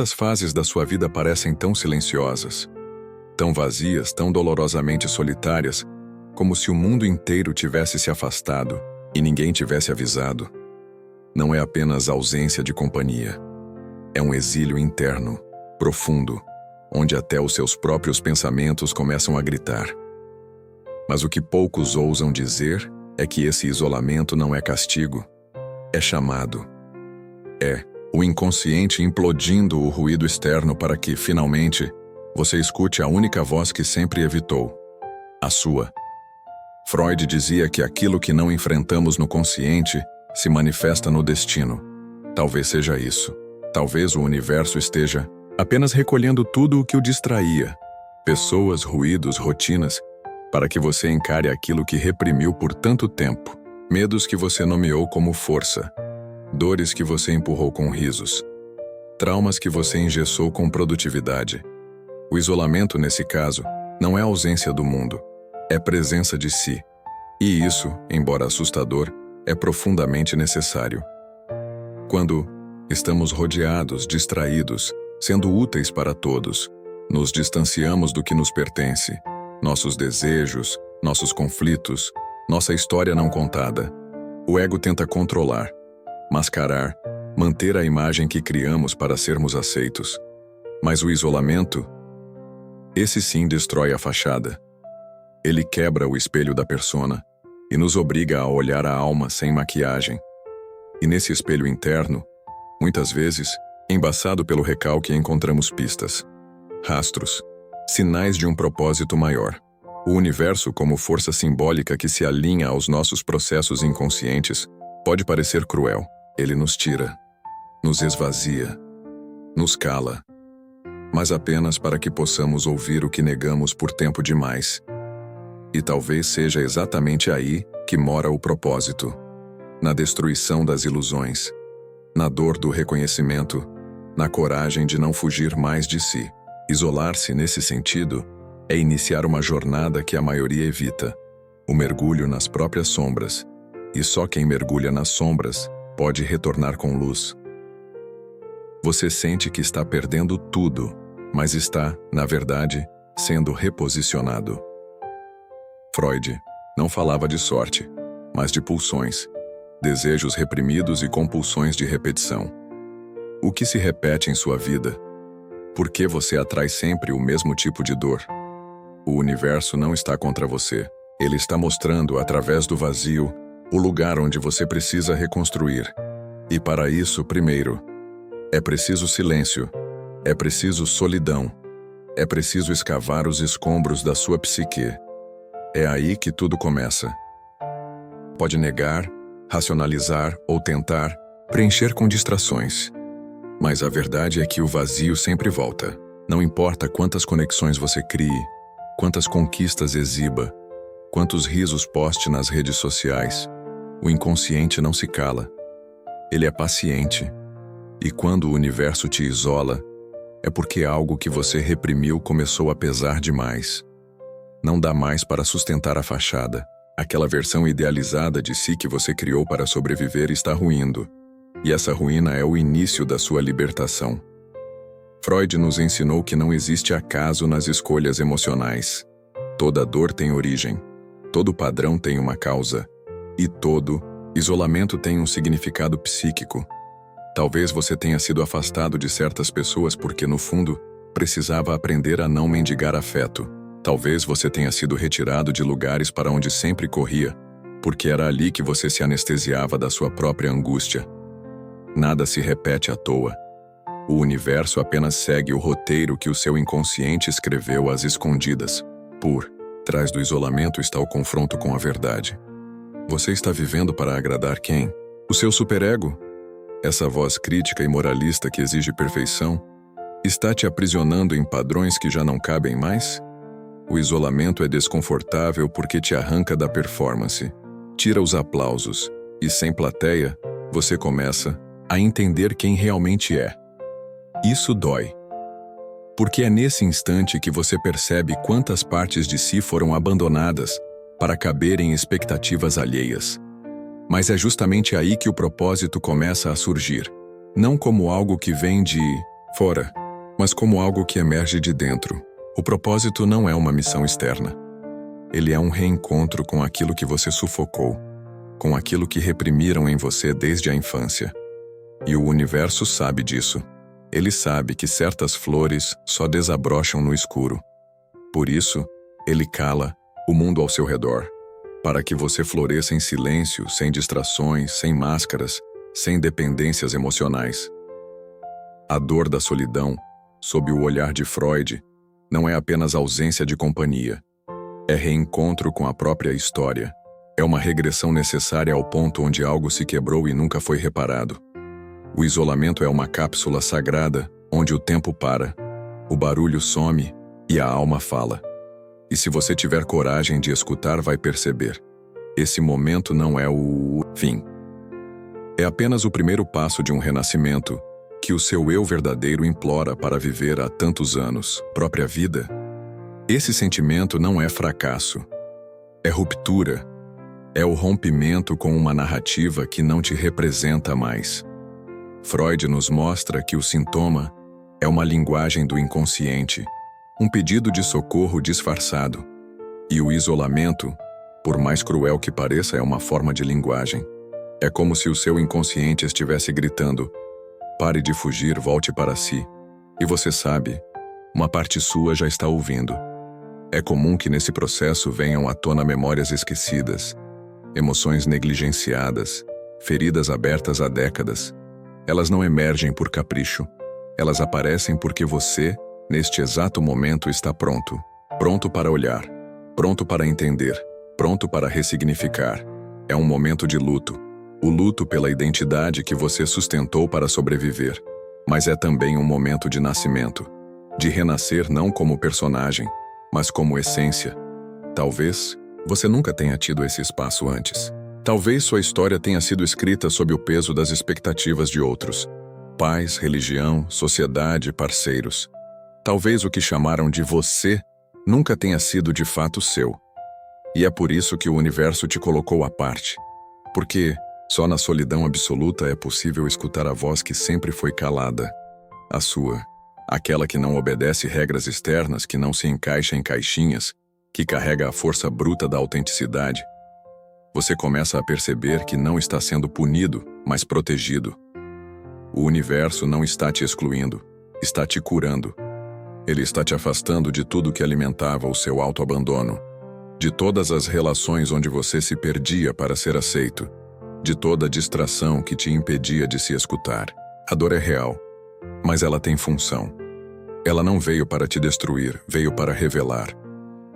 As fases da sua vida parecem tão silenciosas, tão vazias, tão dolorosamente solitárias, como se o mundo inteiro tivesse se afastado e ninguém tivesse avisado. Não é apenas ausência de companhia. É um exílio interno, profundo, onde até os seus próprios pensamentos começam a gritar. Mas o que poucos ousam dizer é que esse isolamento não é castigo, é chamado. É o inconsciente implodindo o ruído externo para que, finalmente, você escute a única voz que sempre evitou, a sua. Freud dizia que aquilo que não enfrentamos no consciente se manifesta no destino. Talvez seja isso. Talvez o universo esteja apenas recolhendo tudo o que o distraía, pessoas, ruídos, rotinas, para que você encare aquilo que reprimiu por tanto tempo, medos que você nomeou como força, dores que você empurrou com risos, traumas que você engessou com produtividade. O isolamento, nesse caso, não é ausência do mundo, é presença de si. E isso, embora assustador, é profundamente necessário. Quando estamos rodeados, distraídos, sendo úteis para todos, nos distanciamos do que nos pertence, nossos desejos, nossos conflitos, nossa história não contada. O ego tenta controlar, mascarar, manter a imagem que criamos para sermos aceitos. Mas o isolamento, esse sim destrói a fachada. Ele quebra o espelho da persona e nos obriga a olhar a alma sem maquiagem. E nesse espelho interno, muitas vezes, embaçado pelo recalque, encontramos pistas, rastros, sinais de um propósito maior. O universo, como força simbólica que se alinha aos nossos processos inconscientes, pode parecer cruel. Ele nos tira, nos esvazia, nos cala, mas apenas para que possamos ouvir o que negamos por tempo demais. E talvez seja exatamente aí que mora o propósito, na destruição das ilusões, na dor do reconhecimento, na coragem de não fugir mais de si. Isolar-se, nesse sentido, é iniciar uma jornada que a maioria evita, o mergulho nas próprias sombras, e só quem mergulha nas sombras pode retornar com luz. Você sente que está perdendo tudo, mas está, na verdade, sendo reposicionado. Freud não falava de sorte, mas de pulsões, desejos reprimidos e compulsões de repetição. O que se repete em sua vida? Por que você atrai sempre o mesmo tipo de dor? O universo não está contra você. Ele está mostrando, através do vazio, o lugar onde você precisa reconstruir. E para isso, primeiro, é preciso silêncio, é preciso solidão, é preciso escavar os escombros da sua psique. É aí que tudo começa. Pode negar, racionalizar ou tentar preencher com distrações. Mas a verdade é que o vazio sempre volta. Não importa quantas conexões você crie, quantas conquistas exiba, quantos risos poste nas redes sociais, o inconsciente não se cala. Ele é paciente. E quando o universo te isola, é porque algo que você reprimiu começou a pesar demais. Não dá mais para sustentar a fachada. Aquela versão idealizada de si que você criou para sobreviver está ruindo. E essa ruína é o início da sua libertação. Freud nos ensinou que não existe acaso nas escolhas emocionais. Toda dor tem origem. Todo padrão tem uma causa. E todo isolamento tem um significado psíquico. Talvez você tenha sido afastado de certas pessoas porque, no fundo, precisava aprender a não mendigar afeto. Talvez você tenha sido retirado de lugares para onde sempre corria, porque era ali que você se anestesiava da sua própria angústia. Nada se repete à toa. O universo apenas segue o roteiro que o seu inconsciente escreveu às escondidas. Por trás do isolamento está o confronto com a verdade. Você está vivendo para agradar quem? O seu superego? Essa voz crítica e moralista que exige perfeição? Está te aprisionando em padrões que já não cabem mais? O isolamento é desconfortável porque te arranca da performance, tira os aplausos, e sem plateia, você começa a entender quem realmente é. Isso dói. Porque é nesse instante que você percebe quantas partes de si foram abandonadas para caber em expectativas alheias. Mas é justamente aí que o propósito começa a surgir, não como algo que vem de fora, mas como algo que emerge de dentro. O propósito não é uma missão externa. Ele é um reencontro com aquilo que você sufocou, com aquilo que reprimiram em você desde a infância. E o universo sabe disso. Ele sabe que certas flores só desabrocham no escuro. Por isso, ele cala o mundo ao seu redor, para que você floresça em silêncio, sem distrações, sem máscaras, sem dependências emocionais. A dor da solidão, sob o olhar de Freud, não é apenas ausência de companhia. É reencontro com a própria história. É uma regressão necessária ao ponto onde algo se quebrou e nunca foi reparado. O isolamento é uma cápsula sagrada onde o tempo para, o barulho some e a alma fala. E se você tiver coragem de escutar, vai perceber. Esse momento não é o fim. É apenas o primeiro passo de um renascimento que o seu eu verdadeiro implora para viver há tantos anos, própria vida. Esse sentimento não é fracasso. É ruptura. É o rompimento com uma narrativa que não te representa mais. Freud nos mostra que o sintoma é uma linguagem do inconsciente, um pedido de socorro disfarçado. E o isolamento, por mais cruel que pareça, é uma forma de linguagem. É como se o seu inconsciente estivesse gritando: pare de fugir, volte para si. E você sabe, uma parte sua já está ouvindo. É comum que nesse processo venham à tona memórias esquecidas, emoções negligenciadas, feridas abertas há décadas. Elas não emergem por capricho. Elas aparecem porque você, neste exato momento, está pronto. Pronto para olhar. Pronto para entender. Pronto para ressignificar. É um momento de luto. O luto pela identidade que você sustentou para sobreviver. Mas é também um momento de nascimento. De renascer não como personagem, mas como essência. Talvez você nunca tenha tido esse espaço antes. Talvez sua história tenha sido escrita sob o peso das expectativas de outros. Pais, religião, sociedade, parceiros. Talvez o que chamaram de você nunca tenha sido de fato seu. E é por isso que o universo te colocou à parte. Porque só na solidão absoluta é possível escutar a voz que sempre foi calada. A sua. Aquela que não obedece regras externas, que não se encaixa em caixinhas, que carrega a força bruta da autenticidade. Você começa a perceber que não está sendo punido, mas protegido. O universo não está te excluindo, está te curando. Ele está te afastando de tudo que alimentava o seu autoabandono, de todas as relações onde você se perdia para ser aceito, de toda a distração que te impedia de se escutar. A dor é real, mas ela tem função. Ela não veio para te destruir, veio para revelar.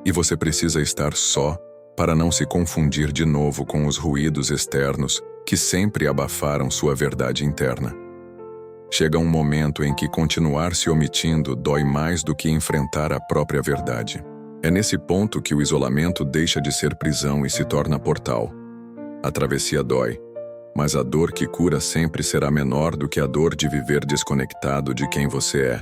E você precisa estar só para não se confundir de novo com os ruídos externos que sempre abafaram sua verdade interna. Chega um momento em que continuar se omitindo dói mais do que enfrentar a própria verdade. É nesse ponto que o isolamento deixa de ser prisão e se torna portal. A travessia dói, mas a dor que cura sempre será menor do que a dor de viver desconectado de quem você é.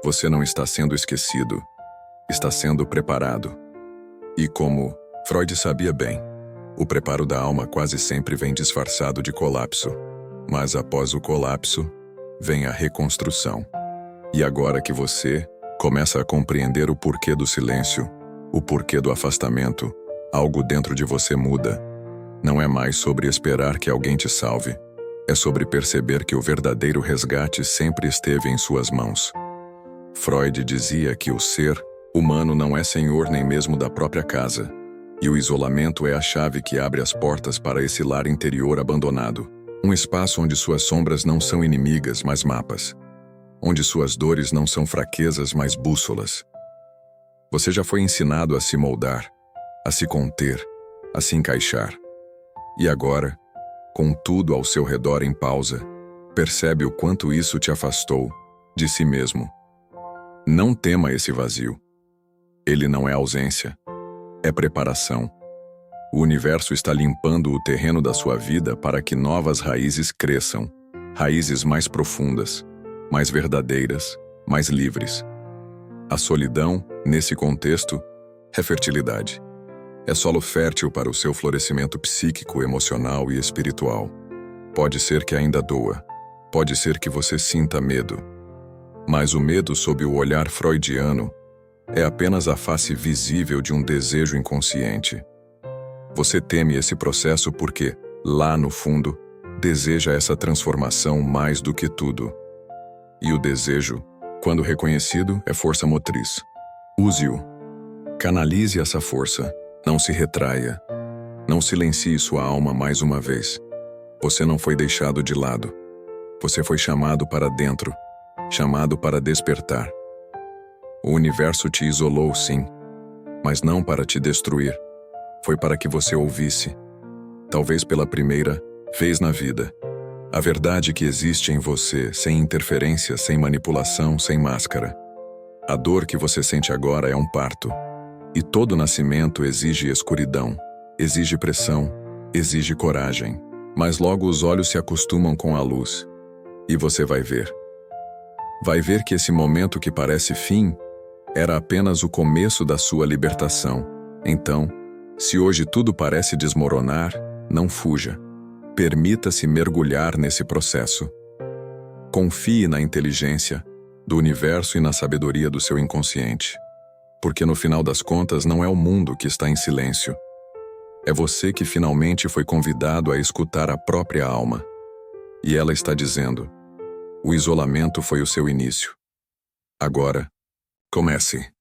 Você não está sendo esquecido, está sendo preparado. E como Freud sabia bem, o preparo da alma quase sempre vem disfarçado de colapso. Mas após o colapso, vem a reconstrução. E agora que você começa a compreender o porquê do silêncio, o porquê do afastamento, algo dentro de você muda. Não é mais sobre esperar que alguém te salve. É sobre perceber que o verdadeiro resgate sempre esteve em suas mãos. Freud dizia que o ser humano não é senhor nem mesmo da própria casa. E o isolamento é a chave que abre as portas para esse lar interior abandonado. Um espaço onde suas sombras não são inimigas, mas mapas. Onde suas dores não são fraquezas, mas bússolas. Você já foi ensinado a se moldar, a se conter, a se encaixar. E agora, com tudo ao seu redor em pausa, percebe o quanto isso te afastou de si mesmo. Não tema esse vazio. Ele não é ausência. É preparação. O universo está limpando o terreno da sua vida para que novas raízes cresçam, raízes mais profundas, mais verdadeiras, mais livres. A solidão, nesse contexto, é fertilidade. É solo fértil para o seu florescimento psíquico, emocional e espiritual. Pode ser que ainda doa. Pode ser que você sinta medo. Mas o medo, sob o olhar freudiano, é apenas a face visível de um desejo inconsciente. Você teme esse processo porque, lá no fundo, deseja essa transformação mais do que tudo. E o desejo, quando reconhecido, é força motriz. Use-o. Canalize essa força. Não se retraia. Não silencie sua alma mais uma vez. Você não foi deixado de lado. Você foi chamado para dentro, chamado para despertar. O universo te isolou, sim, mas não para te destruir. Foi para que você ouvisse, talvez pela primeira vez na vida, a verdade que existe em você, sem interferência, sem manipulação, sem máscara. A dor que você sente agora é um parto, e todo nascimento exige escuridão, exige pressão, exige coragem. Mas logo os olhos se acostumam com a luz, e você vai ver. Vai ver que esse momento que parece fim era apenas o começo da sua libertação. Então, se hoje tudo parece desmoronar, não fuja. Permita-se mergulhar nesse processo. Confie na inteligência do universo e na sabedoria do seu inconsciente. Porque no final das contas não é o mundo que está em silêncio. É você que finalmente foi convidado a escutar a própria alma. E ela está dizendo: o isolamento foi o seu início. Agora, comece.